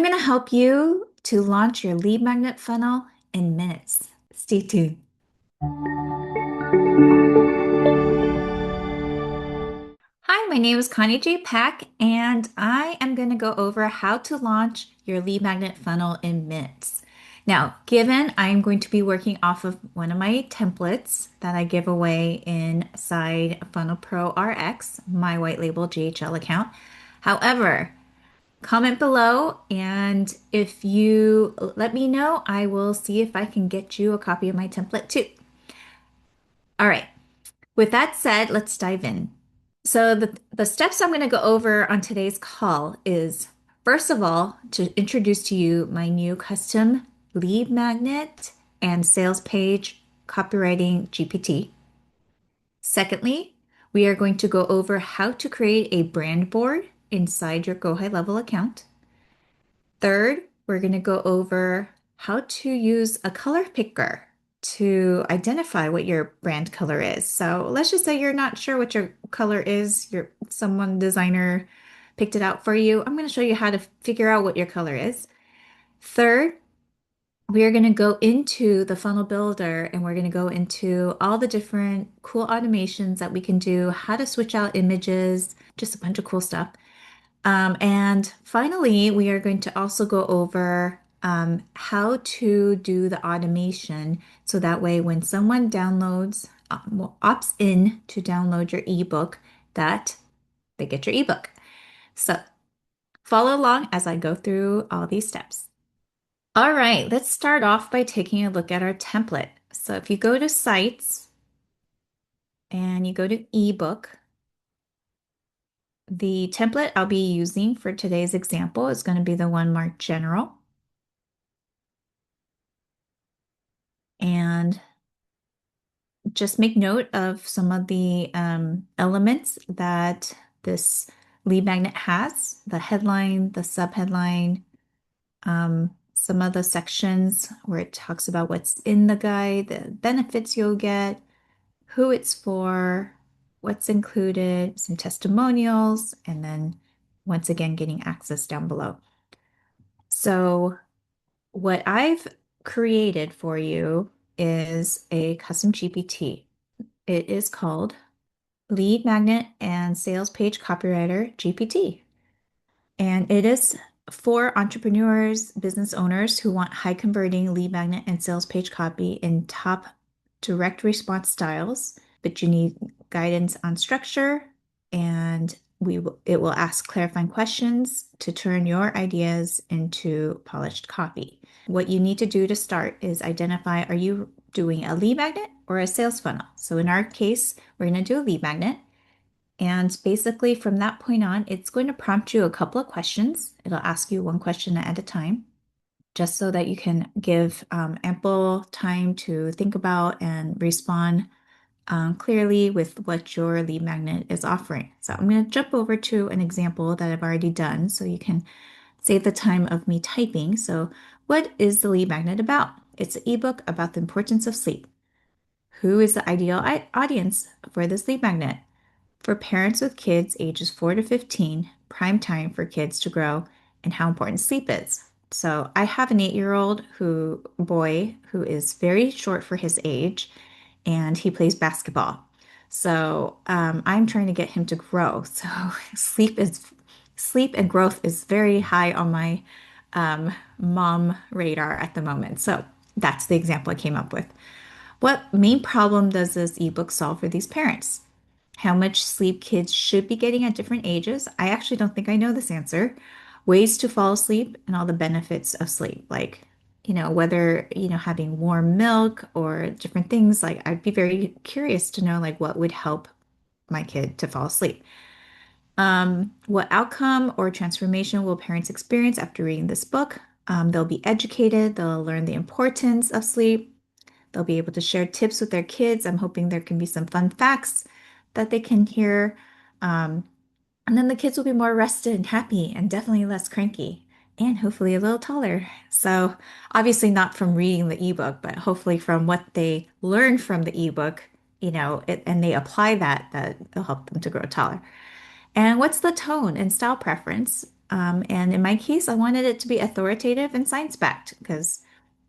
I'm going to help you to launch your lead magnet funnel in minutes. Stay tuned. Hi, my name is Connie J. Pack, and I am going to go over how to launch your lead magnet funnel in minutes. Now, given I'm going to be working off of one of my templates that I give away inside FunnelPro RX, my white label GHL account. However, comment below, and if you let me know, I will see if I can get you a copy of my template too. All right, with that said, let's dive in. So the steps I'm going to go over on today's call is, first of all, to introduce to you my new custom lead magnet and sales page copywriting GPT. Secondly, we are going to go over how to create a brand board inside your GoHighLevel account. Third, we're going to go over how to use a color picker to identify what your brand color is. So let's just say you're not sure what your color is, someone designer picked it out for you. I'm going to show you how to figure out what your color is. Third, we are going to go into the funnel builder and we're going to go into all the different cool automations that we can do, how to switch out images, just a bunch of cool stuff. And finally, we are going to also go over how to do the automation so that way when someone downloads, opts in to download your ebook, that they get your ebook. So follow along as I go through all these steps. All right, let's start off by taking a look at our template. So if you go to Sites and you go to ebook, the template I'll be using for today's example is going to be the one marked General. And just make note of some of the elements that this lead magnet has, the headline, the subheadline, some of the sections where it talks about what's in the guide, the benefits you'll get, who it's for, what's included, some testimonials, and then once again, getting access down below. So what I've created for you is a custom GPT. It is called Lead Magnet and Sales Page Copywriter GPT. And it is for entrepreneurs, business owners who want high converting lead magnet and sales page copy in top direct response styles, but you need guidance on structure, and it will ask clarifying questions to turn your ideas into polished copy. What you need to do to start is identify, are you doing a lead magnet or a sales funnel? So in our case, we're going to do a lead magnet. And basically from that point on, it's going to prompt you a couple of questions. It'll ask you one question at a time, just so that you can give ample time to think about and respond clearly with what your lead magnet is offering. So I'm going to jump over to an example that I've already done so you can save the time of me typing. So what is the lead magnet about? It's an ebook about the importance of sleep. Who is the ideal audience for this lead magnet? For parents with kids ages 4 to 15, prime time for kids to grow, and how important sleep is. So I have an 8-year-old boy who is very short for his age, and he plays basketball. So I'm trying to get him to grow. So sleep and growth is very high on my mom radar at the moment. So that's the example I came up with. What main problem does this ebook solve for these parents? How much sleep kids should be getting at different ages? I actually don't think I know this answer. Ways to fall asleep and all the benefits of sleep, like, whether, having warm milk or different things. Like, I'd be very curious to know, like, what would help my kid to fall asleep. What outcome or transformation will parents experience after reading this book? They'll be educated, they'll learn the importance of sleep, they'll be able to share tips with their kids. I'm hoping there can be some fun facts that they can hear. And then the kids will be more rested and happy and definitely less cranky and hopefully a little taller. So obviously not from reading the ebook, but hopefully from what they learn from the ebook, and they apply that it'll help them to grow taller. And what's the tone and style preference? And in my case, I wanted it to be authoritative and science-backed because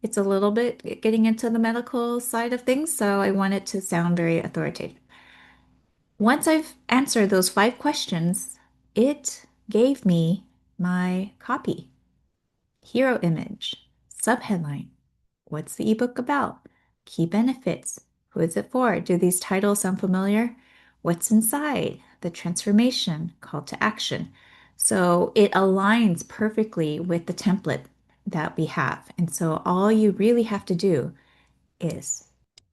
it's a little bit getting into the medical side of things, so I want it to sound very authoritative. Once I've answered those 5 questions, it gave me my copy. Hero image, subheadline, what's the ebook about? Key benefits, who is it for? Do these titles sound familiar? What's inside? The transformation, call to action. So it aligns perfectly with the template that we have. And so all you really have to do is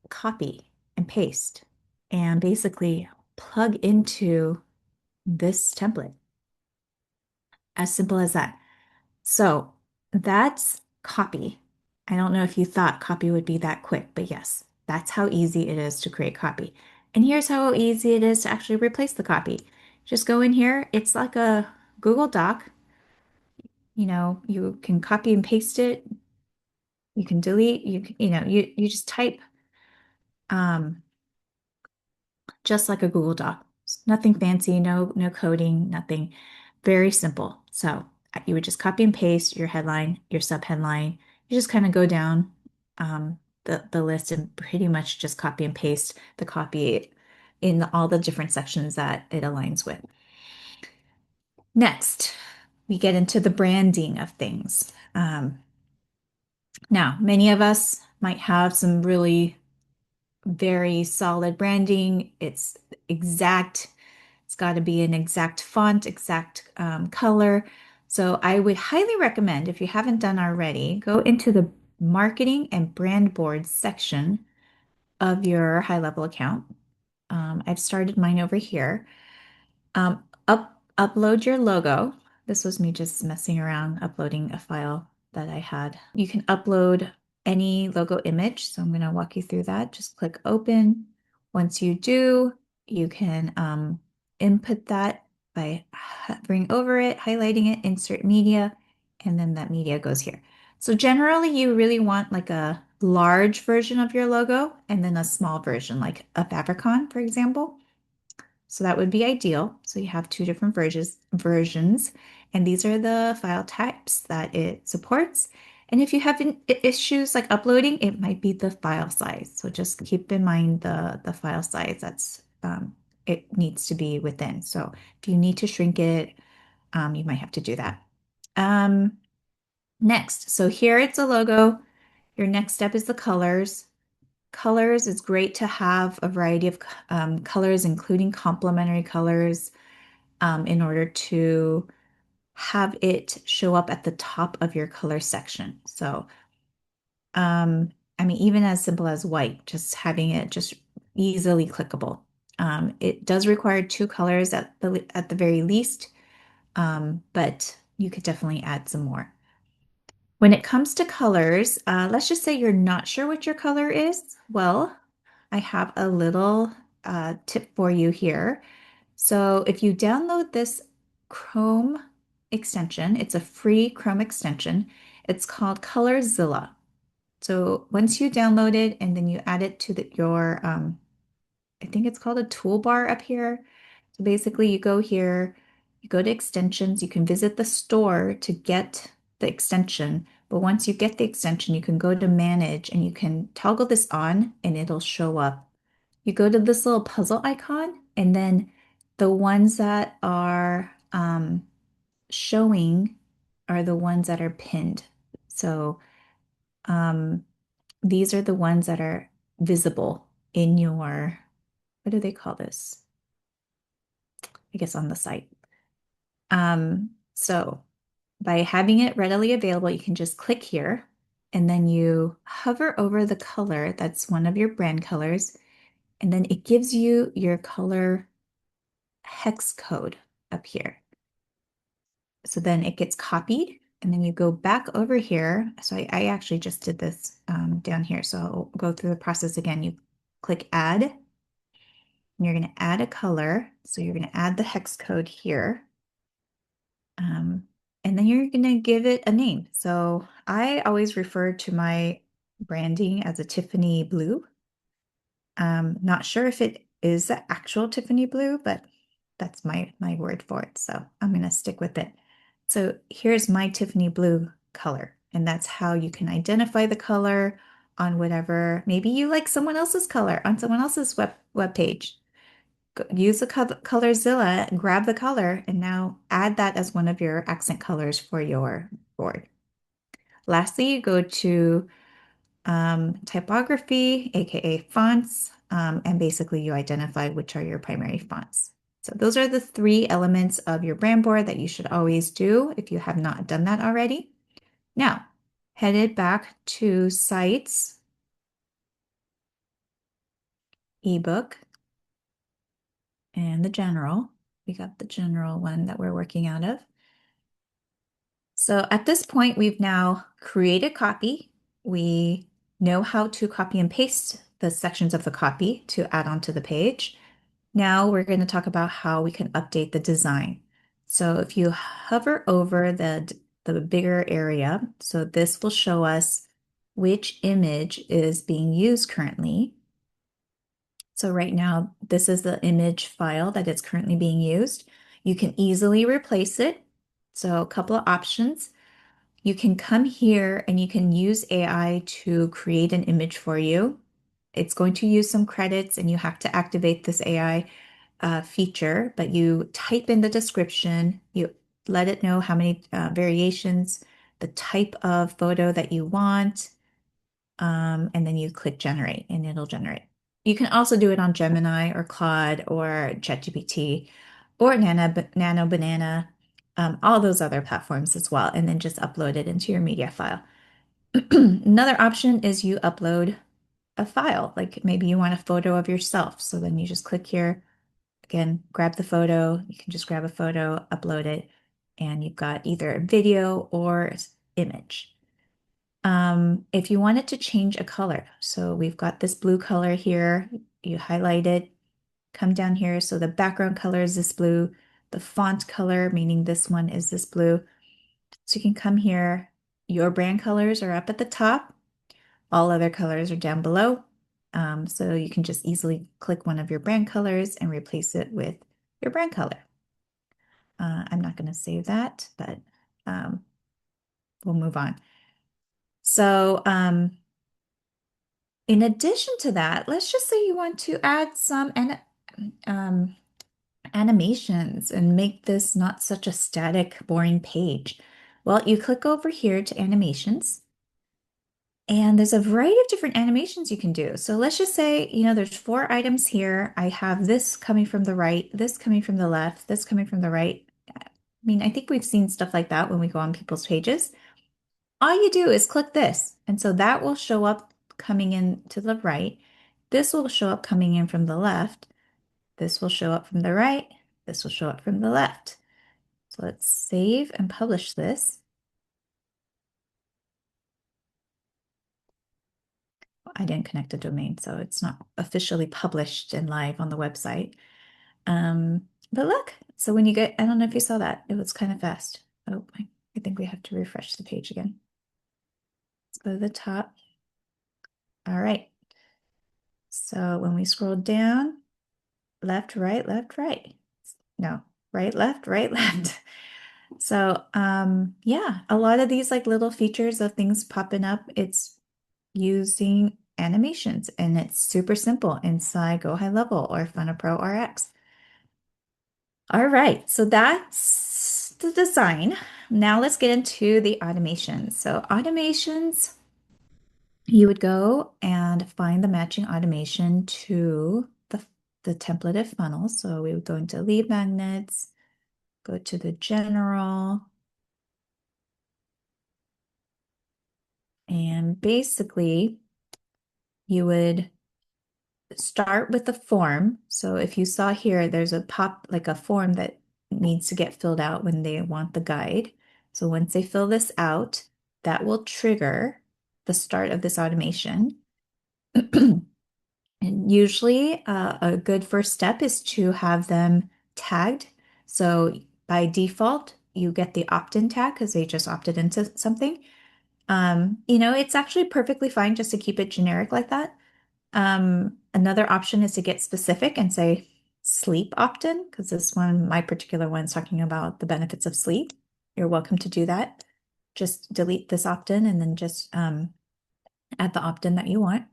copy and paste and basically plug into this template. As simple as that. So that's copy. I don't know if you thought copy would be that quick, but yes, that's how easy it is to create copy. And here's how easy it is to actually replace the copy. Just go in here. It's like a Google Doc. You can copy and paste it. You can delete. You just type um, just like a Google Doc. Nothing fancy, no coding, nothing. Very simple. So you would just copy and paste your headline, your subheadline. You just kind of go down the list and pretty much just copy and paste the copy in all the different sections that it aligns with. Next, we get into the branding of things. Now, many of us might have some really very solid branding. It's exact. It's got to be an exact font, exact color. So I would highly recommend, if you haven't done already, go into the marketing and brand boards section of your HighLevel account. I've started mine over here. Upload your logo. This was me just messing around, uploading a file that I had. You can upload any logo image. So I'm going to walk you through that. Just click open. Once you do, you can input that by hovering over it, highlighting it, insert media, and then that media goes here. So generally, you really want like a large version of your logo and then a small version, like a favicon, for example. So that would be ideal. So you have 2 different versions, and these are the file types that it supports. And if you have issues like uploading, it might be the file size. So just keep in mind the file size that's it needs to be within. So if you need to shrink it, you might have to do that. Next, so here it's a logo. Your next step is the colors. Colors, it's great to have a variety of colors, including complementary colors, in order to have it show up at the top of your color section. So, I mean, even as simple as white, just having it just easily clickable. It does require 2 colors at the very least, but you could definitely add some more. When it comes to colors, let's just say you're not sure what your color is. Well, I have a little tip for you here. So if you download this Chrome extension, it's a free Chrome extension. It's called ColorZilla. So once you download it and then you add it to your, I think it's called a toolbar up here. So basically you go here, you go to extensions, you can visit the store to get the extension. But once you get the extension, you can go to manage and you can toggle this on and it'll show up. You go to this little puzzle icon and then the ones that are showing are the ones that are pinned. So um, these are the ones that are visible in your, what do they call this? I guess on the site. So by having it readily available, you can just click here and then you hover over the color that's one of your brand colors, and then it gives you your color hex code up here. So then it gets copied, and then you go back over here. So I actually just did this down here. So I'll go through the process again. You click add, and you're going to add a color. So you're going to add the hex code here. And then you're going to give it a name. So I always refer to my branding as a Tiffany blue. Not sure if it is the actual Tiffany blue, but that's my word for it. So I'm going to stick with it. So here's my Tiffany blue color, and that's how you can identify the color on whatever. Maybe you like someone else's color on someone else's web page. Use the ColorZilla, grab the color, and now add that as one of your accent colors for your board. Lastly, you go to typography, aka fonts, and basically you identify which are your primary fonts. So those are the three elements of your brand board that you should always do if you have not done that already. Now, headed back to sites, ebook, and the general. We got the general one that we're working out of. So at this point, we've now created copy. We know how to copy and paste the sections of the copy to add onto the page. Now we're going to talk about how we can update the design. So if you hover over the bigger area, so this will show us which image is being used currently. So right now, this is the image file that is currently being used. You can easily replace it. So a couple of options. You can come here and you can use AI to create an image for you. It's going to use some credits and you have to activate this AI feature, but you type in the description, you let it know how many variations, the type of photo that you want, and then you click generate and it'll generate. You can also do it on Gemini or Claude or ChatGPT or Nano Banana, all those other platforms as well, and then just upload it into your media file. Another option is you upload a file, like maybe you want a photo of yourself. So then you just click here, again, grab the photo. You can just grab a photo, upload it, and you've got either a video or image. If you wanted to change a color, so we've got this blue color here, you highlight it, come down here. So the background color is this blue, the font color, meaning this one is this blue. So you can come here, your brand colors are up at the top, all other colors are down below. So you can just easily click one of your brand colors and replace it with your brand color. I'm not going to save that, but we'll move on. So in addition to that, let's just say you want to add some um, animations and make this not such a static, boring page. Well, you click over here to animations. And there's a variety of different animations you can do. So let's just say, there's 4 items here. I have this coming from the right, this coming from the left, this coming from the right. I mean, I think we've seen stuff like that when we go on people's pages. All you do is click this. And so that will show up coming in to the right. This will show up coming in from the left. This will show up from the right. This will show up from the left. So let's save and publish this. I didn't connect a domain, so it's not officially published and live on the website. But look, so when you get, I don't know if you saw that, it was kind of fast. Oh, I think we have to refresh the page again. Let's go to the top. All right. So when we scroll down, left, right, left, right. No, right, left, right, left. So yeah, a lot of these like little features of things popping up, it's using animations and it's super simple inside GoHighLevel or FunnelPro RX. All right, so that's the design. Now let's get into the automations. So automations, you would go and find the matching automation to the templated funnel. So we would go into lead magnets, go to the general, and basically you would start with the form. So if you saw here, there's a like a form that needs to get filled out when they want the guide. So once they fill this out, that will trigger the start of this automation. And usually a good first step is to have them tagged. So by default, you get the opt-in tag because they just opted into something. It's actually perfectly fine just to keep it generic like that. Another option is to get specific and say sleep opt-in, because this one, my particular one, is talking about the benefits of sleep. you're welcome to do that. Just delete this opt-in and then just add the opt-in that you want.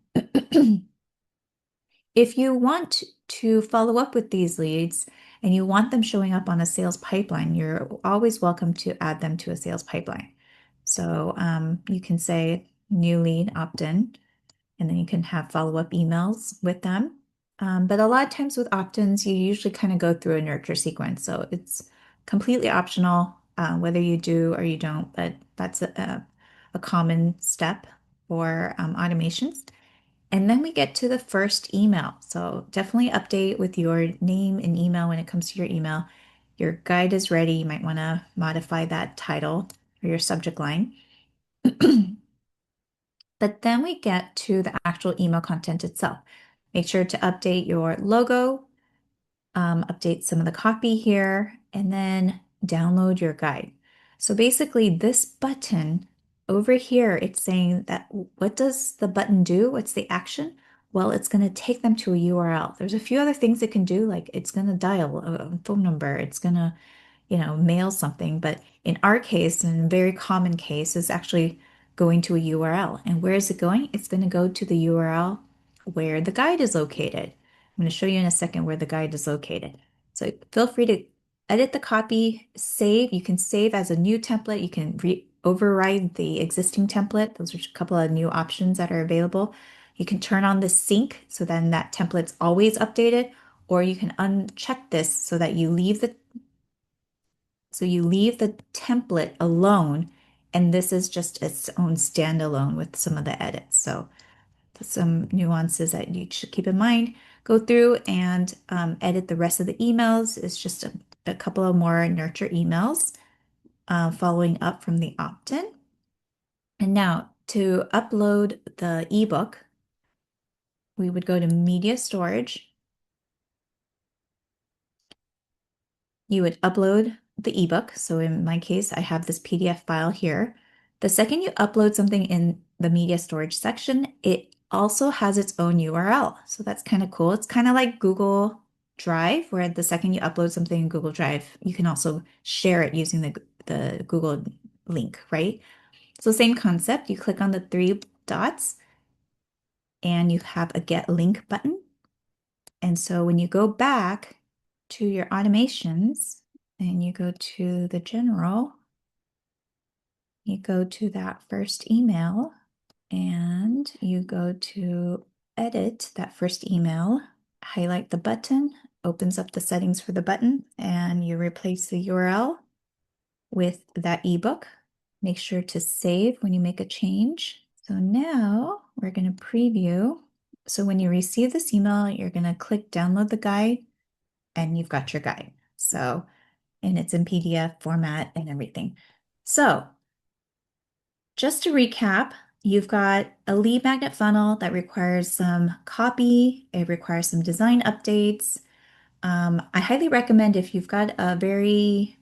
If you want to follow up with these leads and you want them showing up on a sales pipeline, you're always welcome to add them to a sales pipeline. So you can say new lead opt-in, and then you can have follow-up emails with them. But a lot of times with opt-ins, you usually kind of go through a nurture sequence. So it's completely optional whether you do or you don't, but that's a common step for automations. And then we get to the first email. So definitely update with your name and email when it comes to your email. Your guide is ready. You might want to modify that title or your subject line. But then we get to the actual email content itself. Make sure to update your logo, update some of the copy here, and then download your guide. So basically this button over here, it's saying that what does the button do? What's the action? Well, it's going to take them to a URL. There's a few other things it can do, like it's going to dial a phone number. It's going to, mail something. But in our case, and a very common case, is actually going to a URL. And where is it going? It's going to go to the URL where the guide is located. I'm going to show you in a second where the guide is located. So feel free to edit the copy, save. You can save as a new template. You can override the existing template. Those are a couple of new options that are available. You can turn on the sync so then that template's always updated, or you can uncheck this so that you leave the template alone, and this is just its own standalone with some of the edits. So some nuances that you should keep in mind. Go through and edit the rest of the emails. It's just a couple of more nurture emails following up from the opt-in. And now to upload the ebook, we would go to media storage. You would upload the ebook. So in my case, I have this PDF file here. The second you upload something in the media storage section, it also has its own URL. So that's kind of cool. It's kind of like Google Drive, where the second you upload something in Google Drive, you can also share it using the Google link, right? So same concept. You click on the three dots and you have a get link button. And so when you go back to your automations and you go to the general, you go to that first email and you go to edit that first email, highlight the button, opens up the settings for the button, and you replace the URL with that ebook. Make sure to save when you make a change. So now we're going to preview. So when you receive this email, you're going to click download the guide and you've got your guide. So, and it's in PDF format and everything. So just to recap, you've got a lead magnet funnel that requires some copy. It requires some design updates. I highly recommend, if you've got a very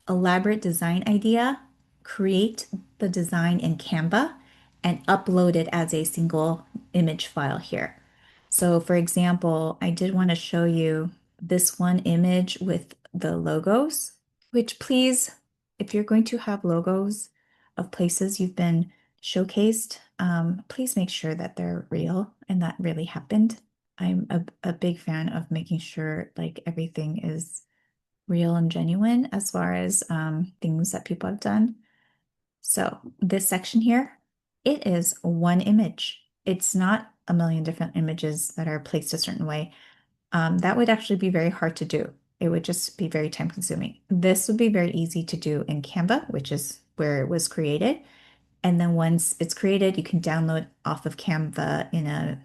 elaborate design idea, create the design in Canva and upload it as a single image file here. So for example, I did want to show you this one image with the logos, which please, if you're going to have logos of places you've been showcased, please make sure that they're real and that really happened. I'm a big fan of making sure like everything is real and genuine as far as things that people have done. So this section here, it is one image. It's not a million different images that are placed a certain way. That would actually be very hard to do. It would just be very time consuming. This would be very easy to do in Canva, which is where it was created. And then once it's created, you can download off of Canva in a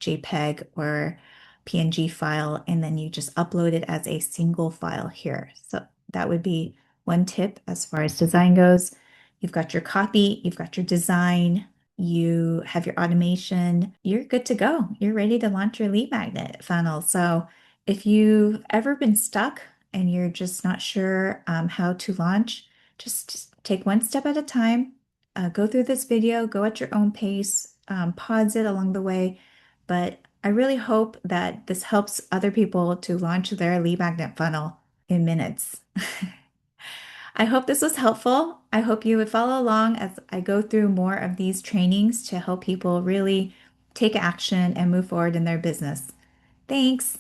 JPEG or PNG file, and then you just upload it as a single file here. So that would be one tip as far as design goes. You've got your copy, you've got your design, you have your automation, you're good to go. You're ready to launch your lead magnet funnel. So if you've ever been stuck and you're just not sure how to launch, just take one step at a time. Go through this video, go at your own pace, pause it along the way. But I really hope that this helps other people to launch their lead magnet funnel in minutes. I hope this was helpful. I hope you would follow along as I go through more of these trainings to help people really take action and move forward in their business. Thanks.